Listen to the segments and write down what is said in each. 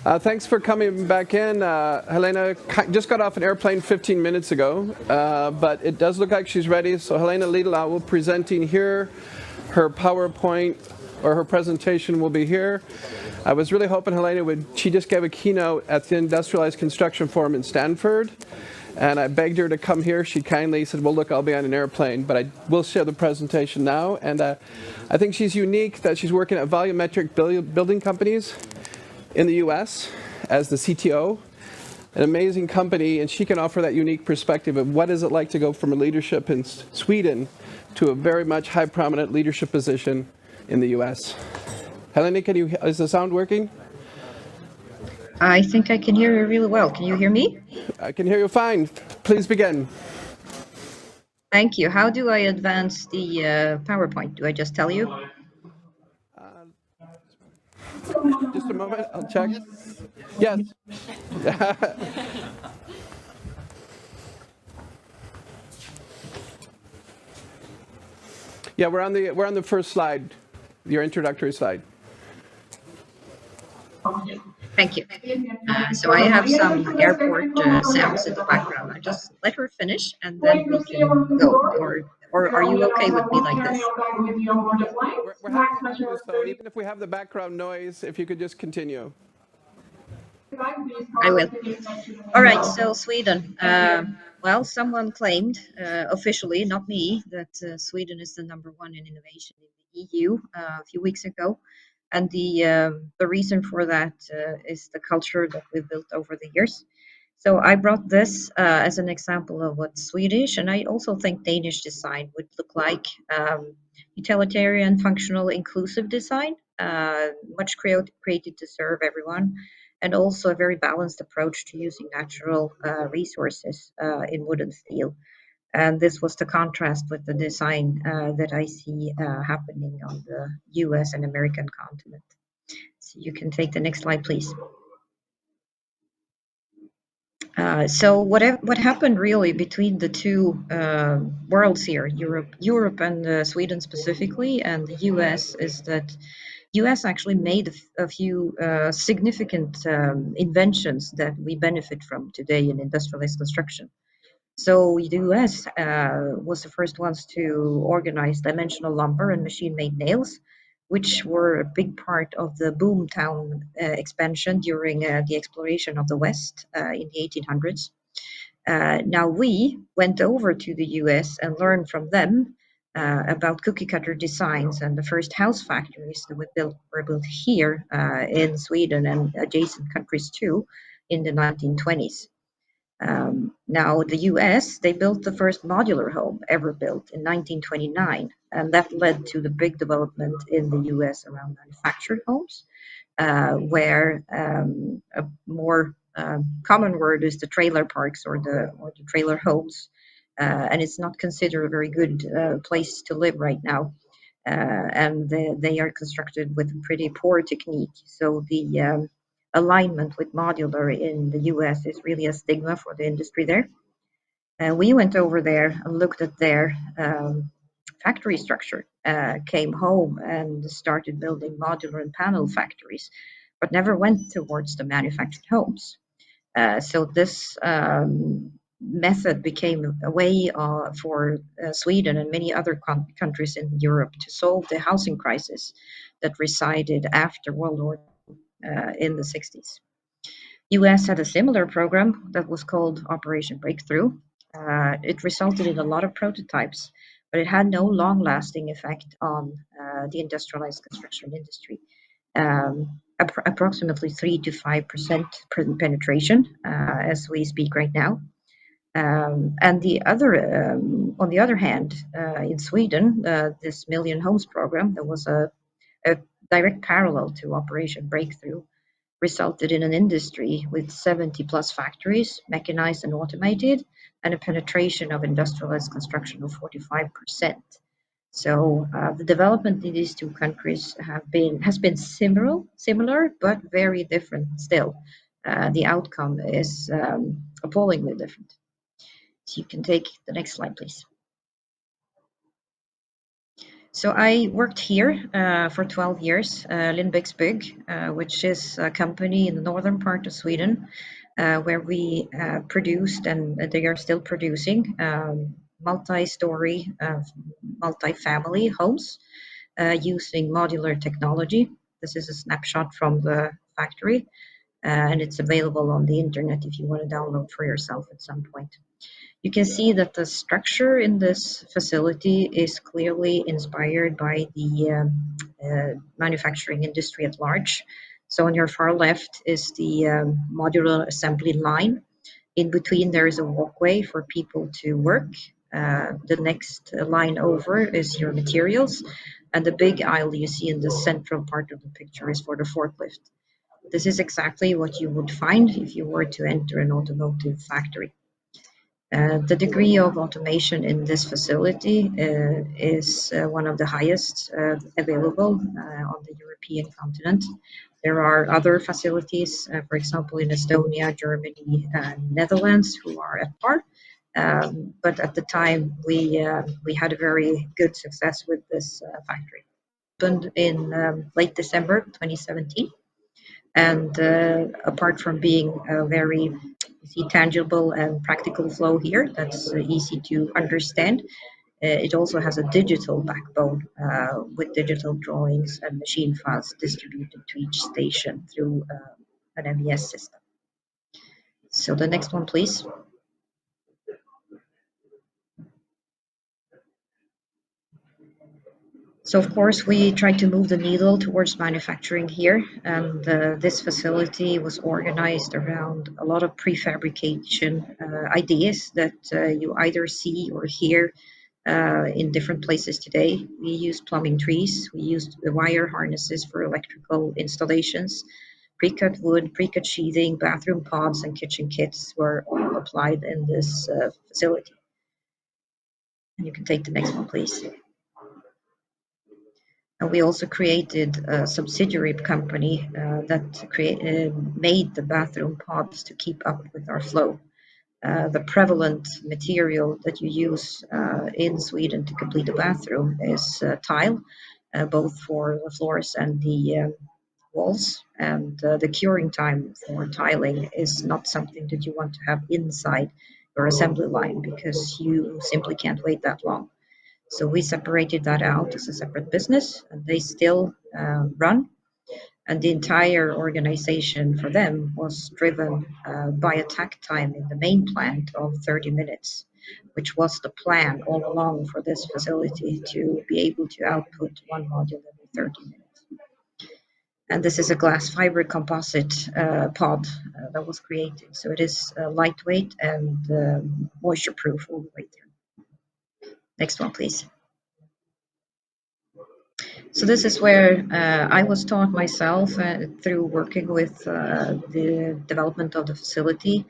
Thanks for coming back in. Helena just got off an airplane 15 minutes ago, but it does look like she's ready. So Helena Lidelow will be presenting here. Her PowerPoint or her presentation will be here. I was really hoping Helena would, she just gave a keynote at the Industrialized Construction Forum in Stanford, and I begged her to come here. She kindly said, well, look, I'll be on an airplane, but I will share the presentation now. And I think she's unique that she's working at volumetric building companies in the US as the CTO, an amazing company, and she can offer that unique perspective of what is it like to go from a leadership in Sweden to a very much high prominent leadership position in the US. Helena, is the sound working? I think I can hear you really well. Can you hear me? I can hear you fine. Please begin. Thank you. How do I advance the PowerPoint? Do I just tell you? Just a moment, I'll check. Yes. Yeah, we're on the first slide, your introductory slide. Thank you. So I have some airport sounds in the background. I just let her finish, and then we can go. Or are you okay with me like this? We're happy to do so. Even if we have the background noise, if you could just continue. I will. All right, so Sweden. Well, someone claimed, officially, not me, that Sweden is the #1 in innovation in the EU a few weeks ago. And the reason for that is the culture that we've built over the years. So I brought this as an example of what Swedish, and I also think Danish design would look like. Utilitarian, functional, inclusive design, much created to serve everyone, and also a very balanced approach to using natural resources in wood and steel. And this was the contrast with the design that I see happening on the US and American continent. So you can take the next slide, please. So what happened really between the two worlds here, Europe and Sweden specifically, and the US, is that US actually made a few significant inventions that we benefit from today in industrialized construction. So the US was the first ones to organize dimensional lumber and machine-made nails, which were a big part of the boomtown expansion during the exploration of the West in the 1800s. Now we went over to the US and learned from them about cookie cutter designs, and the first house factories that were built here in Sweden and adjacent countries too in the 1920s. Now the US, they built the first modular home ever built in 1929, and that led to the big development in the US around manufactured homes, where a more common word is the trailer parks or the trailer homes, and it's not considered a very good place to live right now. And they are constructed with pretty poor technique. So the alignment with modular in the US is really a stigma for the industry there. We went over there and looked at their factory structure, came home and started building modular and panel factories, but never went towards the manufactured homes. So this method became a way for Sweden and many other countries in Europe to solve the housing crisis that resided after World War in the 60s. US had a similar program that was called Operation Breakthrough. It resulted in a lot of prototypes, but it had no long-lasting effect on the industrialized construction industry. Approximately 3 to 5% penetration as we speak right now. And on the other hand, in Sweden, this Million Homes program, that was a direct parallel to Operation Breakthrough, resulted in an industry with 70 plus factories, mechanized and automated, and a penetration of industrialized construction of 45%. So the development in these two countries has been similar, but very different still. The outcome is appallingly different. So you can take the next slide, please. So I worked here for 12 years, Lindbäcks Bygg, which is a company in the northern part of Sweden, where we produced, and they are still producing, multi-story, multi-family homes using modular technology. This is a snapshot from the factory, and it's available on the internet if you want to download for yourself at some point. You can see that the structure in this facility is clearly inspired by the manufacturing industry at large. So on your far left is the modular assembly line. In between, there is a walkway for people to work. The next line over is your materials, and the big aisle you see in the central part of the picture is for the forklift. This is exactly what you would find if you were to enter an automotive factory. The degree of automation in this facility is one of the highest available on the European continent. There are other facilities, for example, in Estonia, Germany, and Netherlands, who are at par. But at the time, we had a very good success with this factory. It opened in late December 2017. And apart from being a very tangible and practical flow here that's easy to understand, it also has a digital backbone with digital drawings and machine files distributed to each station through an MES system. So the next one, please. So of course we tried to move the needle towards manufacturing here, and this facility was organized around a lot of prefabrication ideas that you either see or hear in different places today. We used plumbing trees, we used the wire harnesses for electrical installations, pre-cut wood, pre-cut sheathing, bathroom pods, and kitchen kits were all applied in this facility. And you can take the next one, please. And we also created a subsidiary company that made the bathroom pods to keep up with our flow. The prevalent material that you use in Sweden to complete a bathroom is tile, both for the floors and the walls. And the curing time for tiling is not something that you want to have inside your assembly line because you simply can't wait that long. So we separated that out as a separate business, and they still run. And the entire organization for them was driven by a takt time in the main plant of 30 minutes, which was the plan all along for this facility to be able to output one module every 30 minutes. And this is a glass fiber composite pod that was created. So it is lightweight and moisture proof all the way through. Next one, please. So this is where I was taught myself through working with the development of the facility,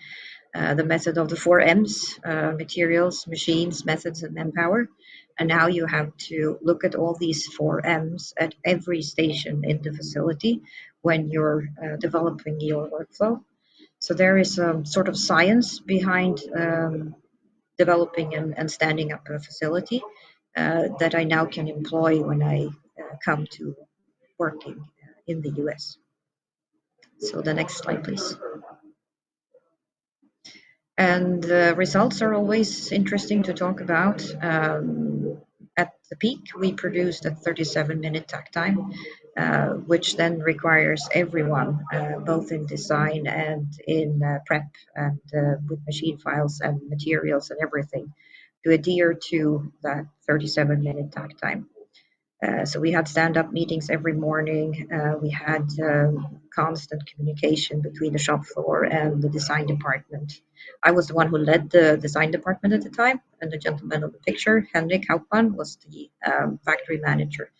the method of the 4 M's, materials, machines, methods, and manpower. And now you have to look at all these 4 M's at every station in the facility when you're developing your workflow. So there is a sort of science behind developing and standing up a facility that I now can employ when I come to working in the US. So the next slide, please. And the results are always interesting to talk about. At the peak, we produced a 37-minute takt time, which then requires everyone, both in design and in prep and with machine files and materials and everything, to adhere to that 37-minute takt time. So we had stand-up meetings every morning. We had constant communication between the shop floor and the design department. I was the one who led the design department at the time, and the gentleman on the picture, Henrik Hauptmann, was the factory manager.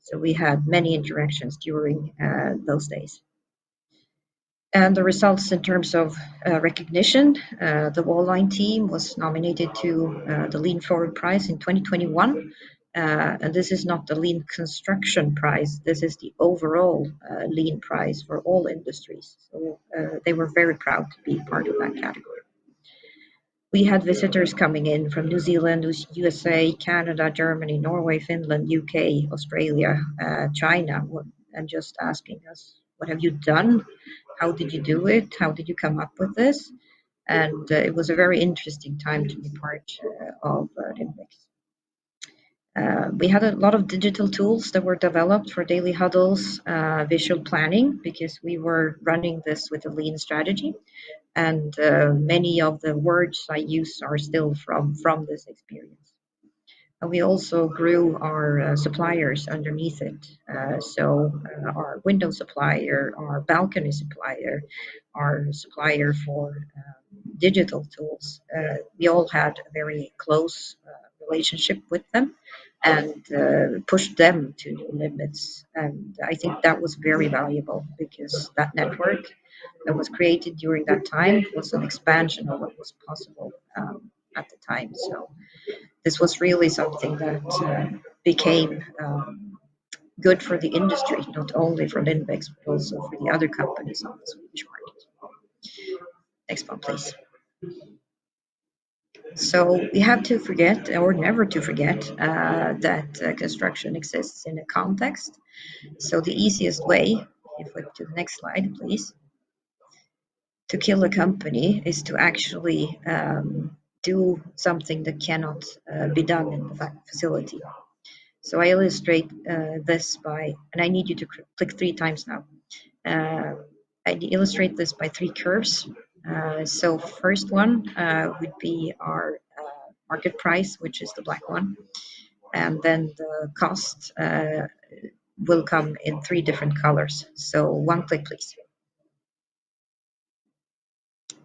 So we had many interactions during those days. And the results in terms of recognition, the Wallline team was nominated to the Lean Forward Prize in 2021. And this is not the Lean Construction Prize, this is the overall Lean Prize for all industries. So they were very proud to be part of that category. we had visitors coming in from New Zealand, USA, Canada, Germany, Norway, Finland, UK, Australia, China, and just asking us, what have you done? How did you do it? How did you come up with this? And it was a very interesting time to be part of Index. We had a lot of digital tools that were developed for daily huddles, visual planning, because we were running this with a lean strategy. And many of the words I use are still from this experience. And we also grew our suppliers underneath it. Our window supplier, our balcony supplier, our supplier for digital tools, we all had a very close relationship with them and pushed them to new limits. And I think that was very valuable because that network that was created during that time was an expansion of what was possible at the time. So this was really something that became good for the industry, not only for Lindbeck's, but also for the other companies on the Swedish market. Next one, please. So we have to forget, or never to forget, that construction exists in a context. So the easiest way, if you flip to the next slide, please, to kill a company is to actually do something that cannot be done in the facility. So I illustrate this by, and I need you to click 3 times now. I illustrate this by 3 curves. So first one would be our market price, which is the black one. And then the cost will come in 3 different colors. So 1 click, please.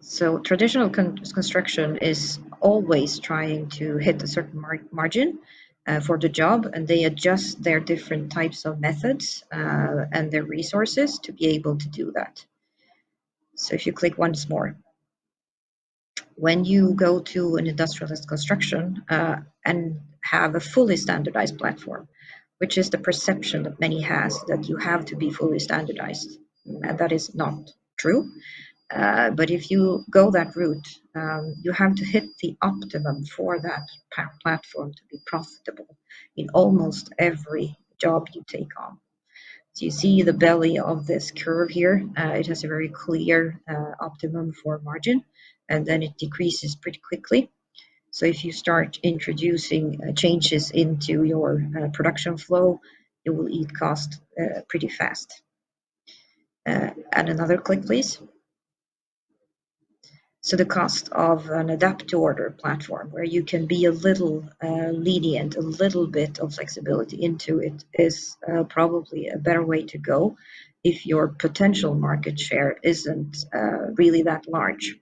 So traditional construction is always trying to hit a certain margin for the job, and they adjust their different types of methods and their resources to be able to do that. So if you click once more, when you go to an industrialized construction and have a fully standardized platform, which is the perception that many has that you have to be fully standardized, and that is not true. But if you go that route, you have to hit the optimum for that platform to be profitable in almost every job you take on. So you see the belly of this curve here. It has a very clear optimum for margin, and then it decreases pretty quickly. So if you start introducing changes into your production flow, it will eat cost pretty fast. Add another click, please. So the cost of an adapt-to-order platform where you can be a little lenient, a little bit of flexibility into it is probably a better way to go if your potential market share isn't really that large.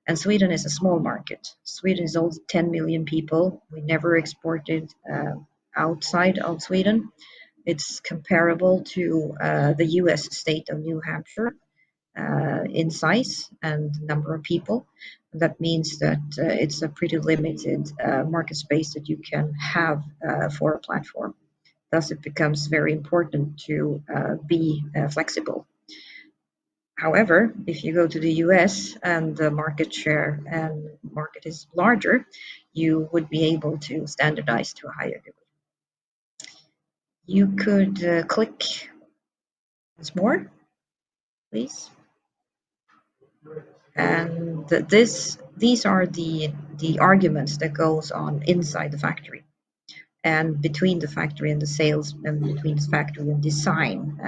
And Sweden is a small market. Sweden is only 10 million people. We never exported outside of Sweden. It's comparable to the US state of New Hampshire. In size and number of people. That means that it's a pretty limited market space that you can have for a platform. Thus, it becomes very important to be flexible. However, if you go to the US and the market share and market is larger, you would be able to standardize to a higher degree. You could click once more, please. And these are the arguments that goes on inside the factory and between the factory and the sales and between the factory and design.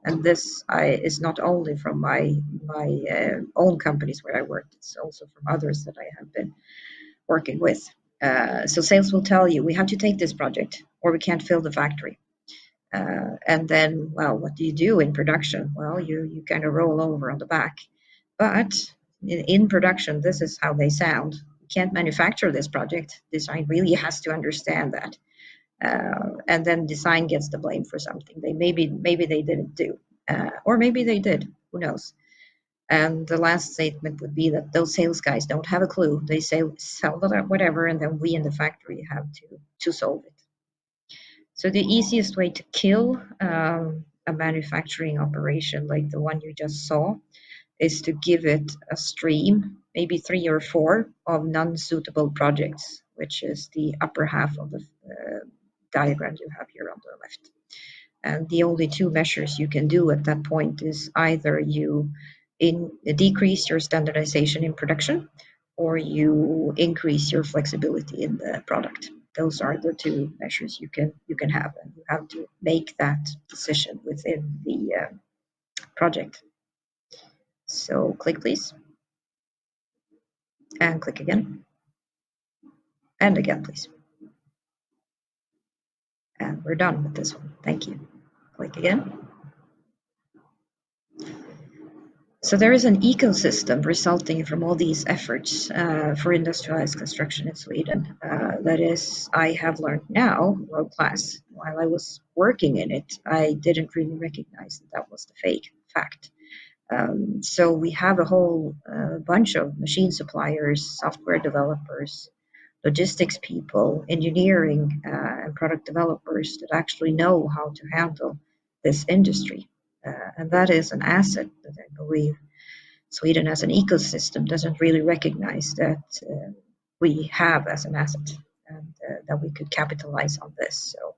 And this is not only from my own companies where I worked, it's also from others that I have been working with. So sales will tell you, we have to take this project or we can't fill the factory. And then, well, what do you do in production? Well, you kind of roll over on the back. But in production, this is how they sound. You can't manufacture this project. Design really has to understand that. And then design gets the blame for something they maybe they didn't do. Or maybe they did, who knows. And the last statement would be that those sales guys don't have a clue. They sell whatever, and then we in the factory have to solve it. So the easiest way to kill a manufacturing operation like the one you just saw is to give it a stream, maybe 3 or 4 of non-suitable projects, which is the upper half of the diagram you have here on the left. And the only 2 measures you can do at that point is either you decrease your standardization in production, or you increase your flexibility in the product. Those are the 2 measures you can have, and you have to make that decision within the project. So click, please, and click again, and again, please. And we're done with this one. Thank you. Click again. So there is an ecosystem resulting from all these efforts for industrialized construction in Sweden that is, I have learned now, world class. While I was working in it, I didn't really recognize that was the fact. So we have a whole bunch of machine suppliers, software developers, logistics people, engineering and product developers that actually know how to handle this industry. And that is an asset that I believe Sweden as an ecosystem doesn't really recognize that we have as an asset, and that we could capitalize on this. So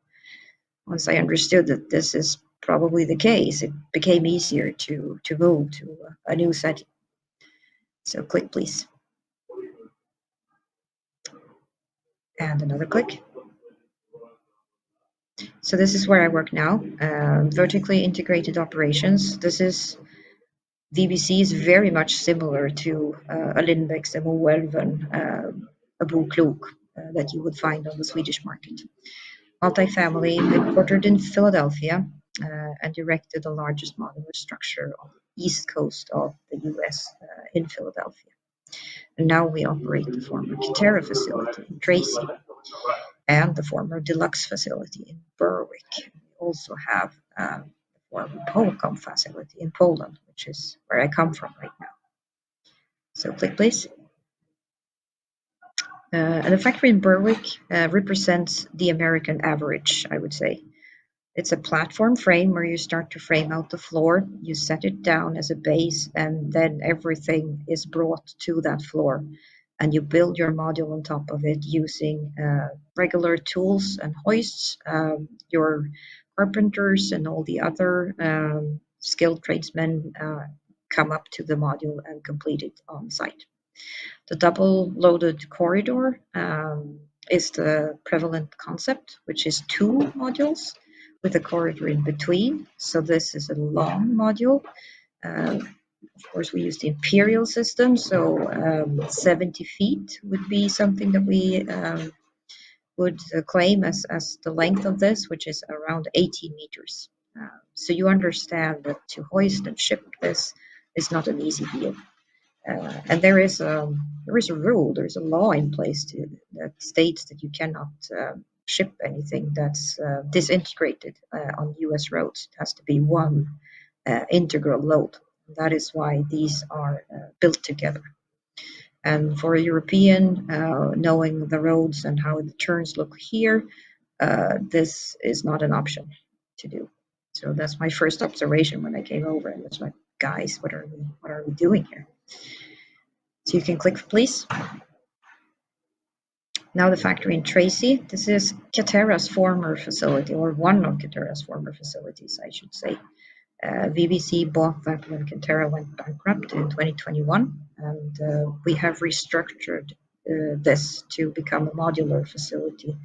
once I understood that this is probably the case, it became easier to move to a new setting. So click, please. And another click. So this is where I work now, vertically integrated operations. VBC is very much similar to a Lindbäcks, a Moelven, a BoKlok that you would find on the Swedish market. Multifamily, headquartered in Philadelphia, and erected the largest modular structure on the east coast of the US in Philadelphia. And now we operate the former Kitera facility in Tracy and the former Deluxe facility in Berwick. We also have the former Polkom facility in Poland, which is where I come from right now. So click, please. And the factory in Berwick represents the American average, I would say. It's a platform frame where you start to frame out the floor, you set it down as a base, and then everything is brought to that floor. And you build your module on top of it using regular tools and hoists. Your carpenters and all the other skilled tradesmen come up to the module and complete it on site. The double loaded corridor is the prevalent concept, which is 2 modules with a corridor in between. So this is a long module. Of course, we use the imperial system, so 70 feet would be something that we would claim as the length of this, which is around 18 meters. So you understand that to hoist and ship this is not an easy deal. And there is a rule, there's a law in place that states that you cannot ship anything that's disintegrated on US roads. It has to be one integral load. That is why these are built together. And for a European, knowing the roads and how the turns look here, this is not an option to do. So that's my first observation when I came over, and that's like, guys, what are we doing here? So you can click, please. Now the factory in Tracy. This is Kitera's former facility, or one of Kitera's former facilities, I should say. VBC bought that when Kitera went bankrupt in 2021, and we have restructured this to become a modular facility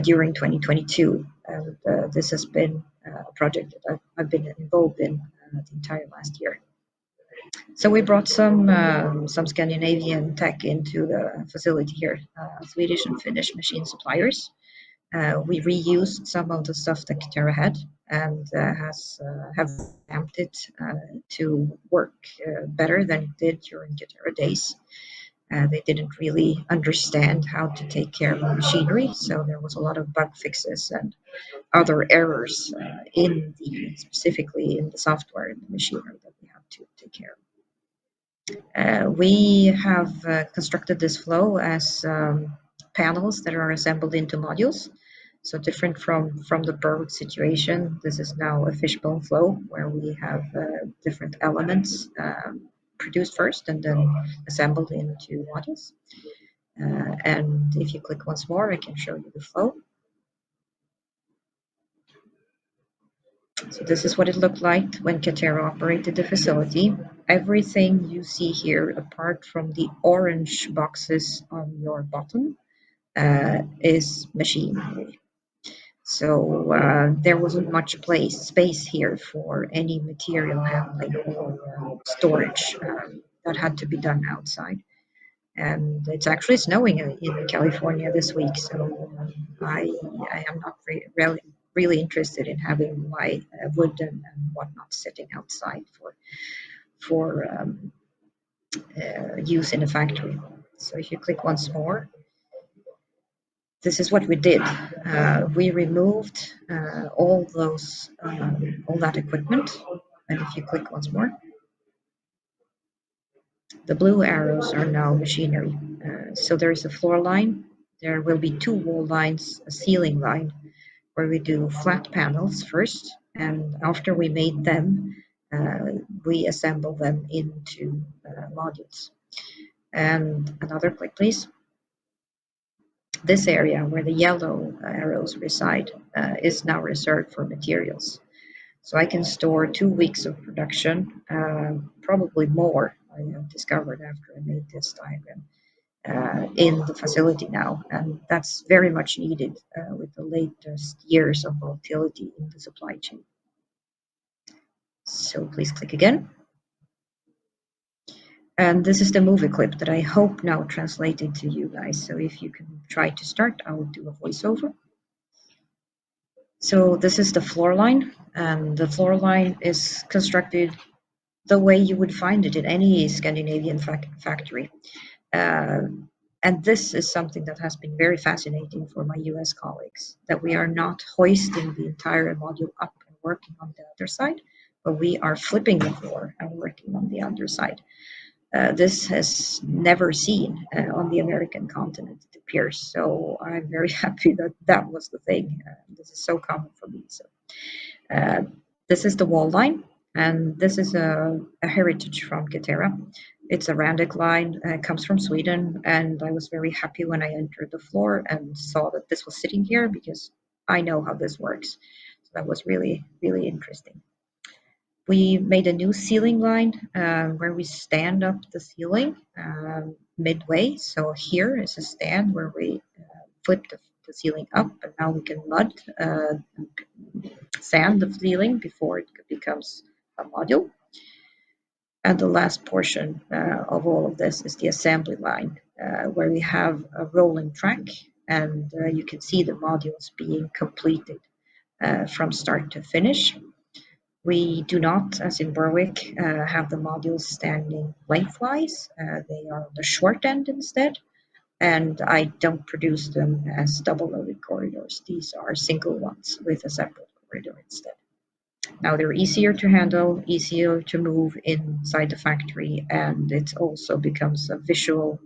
during 2022. And this has been a project that I've been involved in the entire last year. So we brought some Scandinavian tech into the facility here, Swedish and Finnish machine suppliers. We reused some of the stuff that Kitera had and have ramped it to work better than it did during Kitera days. They didn't really understand how to take care of the machinery, so there was a lot of bug fixes and other errors specifically in the software and the machinery that we have to take care of. We have constructed this flow as panels that are assembled into modules. So different from the bird situation, this is now a fishbone flow where we have different elements produced first and then assembled into modules. And if you click once more, I can show you the flow. So this is what it looked like when Catera operated the facility. Everything you see here, apart from the orange boxes on your bottom, is machinery. So there wasn't much space here for any material handling or storage that had to be done outside. And it's actually snowing in California this week, so I am not really interested in having my wood and whatnot sitting outside for use in a factory. So if you click once more, this is what we did. We removed all that equipment, and if you click once more, the blue arrows are now machinery. So there is a floor line. There will be two wall lines, a ceiling line, where we do flat panels first, and after we made them, we assemble them into modules. And another click, please. This area where the yellow arrows reside is now reserved for materials. So I can store 2 weeks of production, probably more, I have discovered after I made this diagram, in the facility now. And that's very much needed with the latest years of volatility in the supply chain. So please click again. And this is the movie clip that I hope now translated to you guys. So if you can try to start, I will do a voiceover. So this is the floor line, and the floor line is constructed the way you would find it in any Scandinavian factory. And this is something that has been very fascinating for my US colleagues, that we are not hoisting the entire module up and working on the other side, but we are flipping the floor and working on the underside. This has never seen on the American continent, it appears. So I'm very happy that that was the thing. This is so common for me. So this is the wall line, and this is a heritage from Catera. It's a Randic line, comes from Sweden, and I was very happy when I entered the floor and saw that this was sitting here because I know how this works. So that was really, really interesting. We made a new ceiling line where we stand up the ceiling midway. So here is a stand where we flip the ceiling up, and now we can sand the ceiling before it becomes a module. And the last portion of all of this is the assembly line, where we have a rolling track, and you can see the modules being completed from start to finish. We do not, as in Berwick, have the modules standing lengthwise. They are on the short end instead, and I don't produce them as double-loaded corridors. These are single ones with a separate corridor instead. Now they're easier to handle, easier to move inside the factory, and it also becomes a visual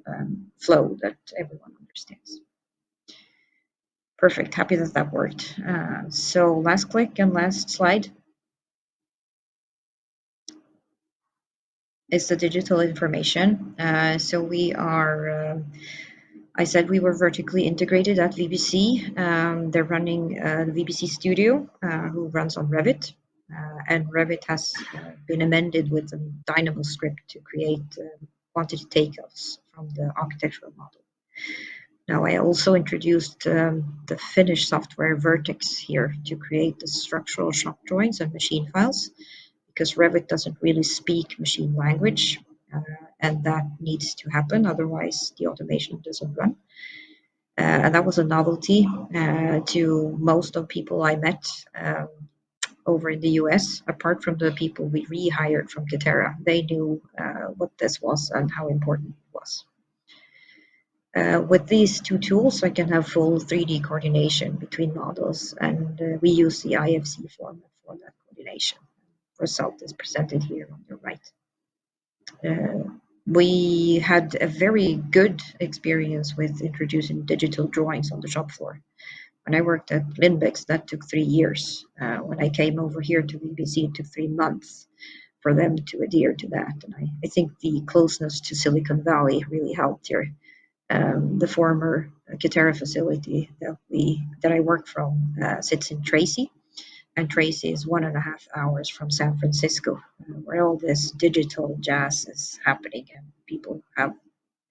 flow that everyone understands. Perfect, happy that that worked. So last click and last slide is the digital information. So we are, I said we were vertically integrated at VBC. They're running the VBC studio, who runs on Revit. And Revit has been amended with a Dynamo script to create quantity takeoffs from the architectural model. Now I also introduced the Finnish software Vertex here to create the structural shop drawings and machine files, because Revit doesn't really speak machine language, and that needs to happen, otherwise the automation doesn't run. And that was a novelty to most of people I met over in the US, apart from the people we rehired from Catera. They knew what this was and how important it was. With these two tools, I can have full 3D coordination between models, and we use the IFC format for that coordination. Result is presented here on the right. We had a very good experience with introducing digital drawings on the shop floor. When I worked at Lindbeck's, that took 3 years. When I came over here to BBC, it took 3 months for them to adhere to that. And I think the closeness to Silicon Valley really helped here. The former Katerra facility that I work from sits in Tracy, and Tracy is 1.5 hours from San Francisco, where all this digital jazz is happening, and people have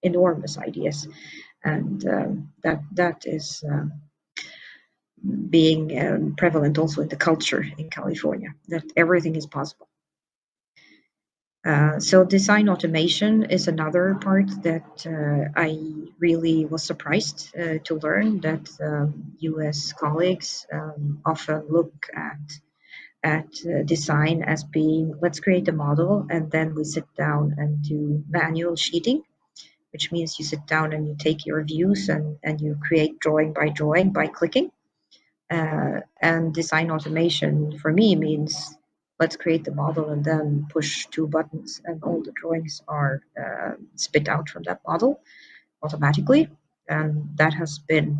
enormous ideas, and that is being prevalent also in the culture in California, that everything is possible. So design automation is another part that I really was surprised to learn that US colleagues often look at design as being, let's create a model and then we sit down and do manual sheeting, which means you sit down and you take your views and you create drawing by clicking. And design automation for me means let's create the model and then push 2 buttons and all the drawings are spit out from that model automatically. And that has been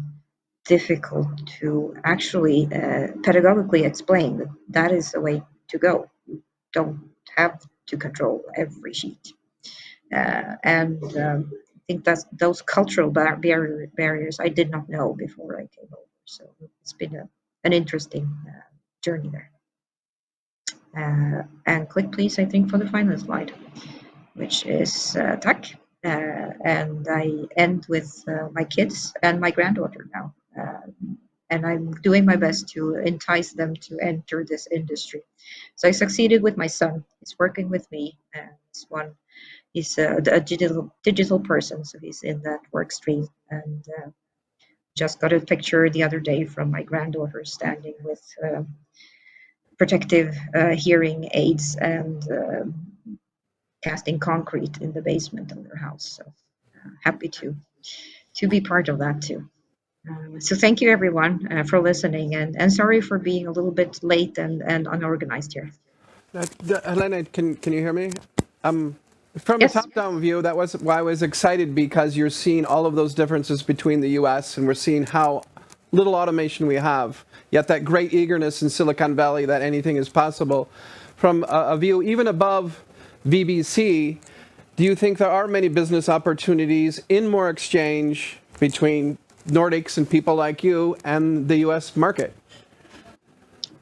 difficult to actually pedagogically explain that that is the way to go. You don't have to control every sheet. I think that those cultural barriers I did not know before I came over. So it's been an interesting journey there. And click please, I think, for the final slide, which is tack. And I end with my kids and my granddaughter now. And I'm doing my best to entice them to enter this industry. So I succeeded with my son. He's working with me. He's a digital person, so he's in that work stream. And just got a picture the other day from my granddaughter standing with protective hearing aids and casting concrete in the basement of their house. So happy to be part of that too. So thank you everyone for listening, and sorry for being a little bit late and unorganized here. Helena, can you hear me? From Yes. a top-down view, that was why I was excited, because you're seeing all of those differences between the U.S. and we're seeing how little automation we have, yet that great eagerness in Silicon Valley that anything is possible. From a view even above VBC, do you think there are many business opportunities in more exchange between Nordics and people like you and the U.S. market?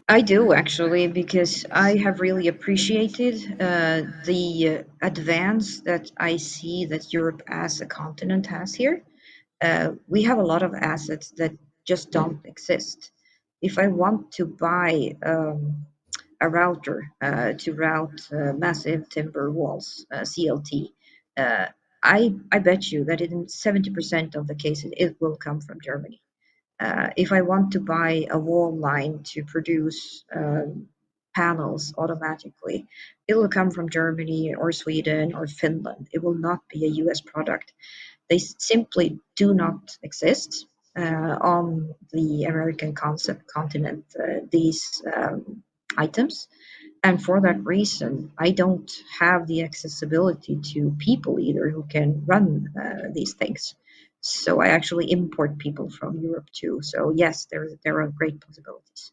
I do actually, because I have really appreciated the advance that I see that Europe as a continent has here. We have a lot of assets that just don't exist. If I want to buy a router to route massive timber walls, CLT, I bet you that in 70% of the cases it will come from Germany. If I want to buy a wall line to produce panels automatically, it will come from Germany or Sweden or Finland. It will not be a US product. They simply do not exist on the American continent, these items. And for that reason, I don't have the accessibility to people either who can run these things. So I actually import people from Europe too. So yes, there are great possibilities.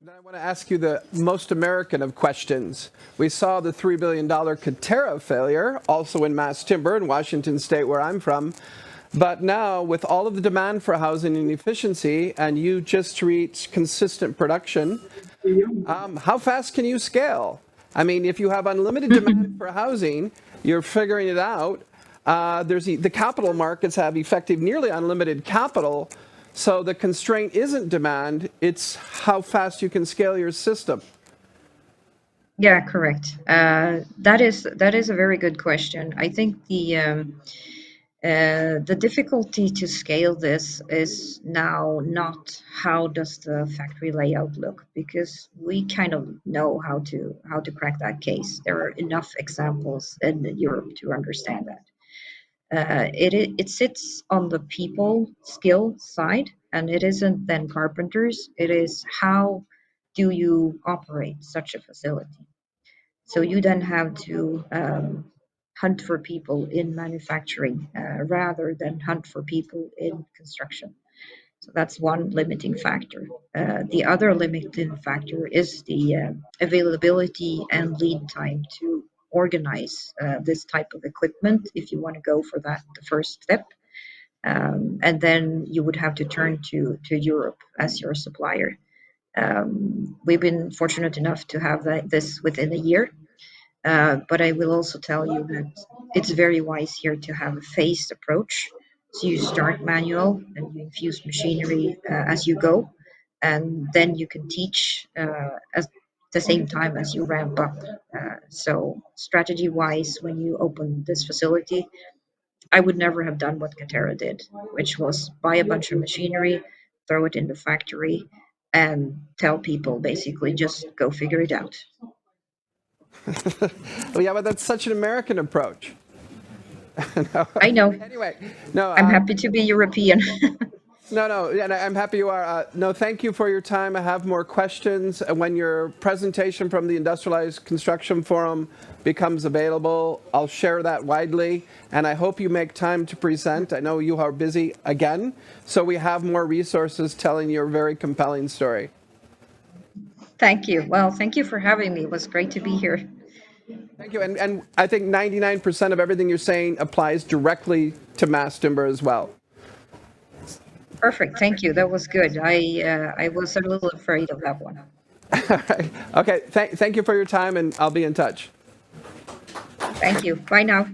Then I want to ask you the most American of questions. We saw the $3 billion Katerra failure, also in mass timber in Washington State, where I'm from. But now, with all of the demand for housing and efficiency, and you just reach consistent production, how fast can you scale? I mean, if you have unlimited demand for housing, you're figuring it out. The capital markets have effective nearly unlimited capital. So the constraint isn't demand, it's how fast you can scale your system. Yeah, correct. That is a very good question. I think the difficulty to scale this is now not how does the factory layout look, because we kind of know how to crack that case. There are enough examples in Europe to understand that. It sits on the people skill side, and it isn't then carpenters. It is how do you operate such a facility. So you then have to hunt for people in manufacturing rather than hunt for people in construction. So that's one limiting factor. The other limiting factor is the availability and lead time to organize this type of equipment if you want to go for that, the first step. And then you would have to turn to Europe as your supplier. We've been fortunate enough to have this within a year. But I will also tell you that it's very wise here to have a phased approach. So you start manual and you infuse machinery as you go, and then you can teach at the same time as you ramp up. So strategy wise, when you open this facility, I would never have done what Katera did, which was buy a bunch of machinery, throw it in the factory, and tell people basically just go figure it out. Well, yeah, but that's such an American approach. No. I know. Anyway, no. I'm happy to be European. No, and I'm happy you are. No, thank you for your time. I have more questions. When your presentation from the Industrialized Construction Forum becomes available, I'll share that widely. And I hope you make time to present. I know you are busy again, so we have more resources telling your very compelling story. Thank you. Well, thank you for having me. It was great to be here. Thank you. And I think 99% of everything you're saying applies directly to mass timber as well. Perfect. Thank you. That was good. I was a little afraid of that one. All right. Okay. Thank you for your time, and I'll be in touch. Thank you. Bye now.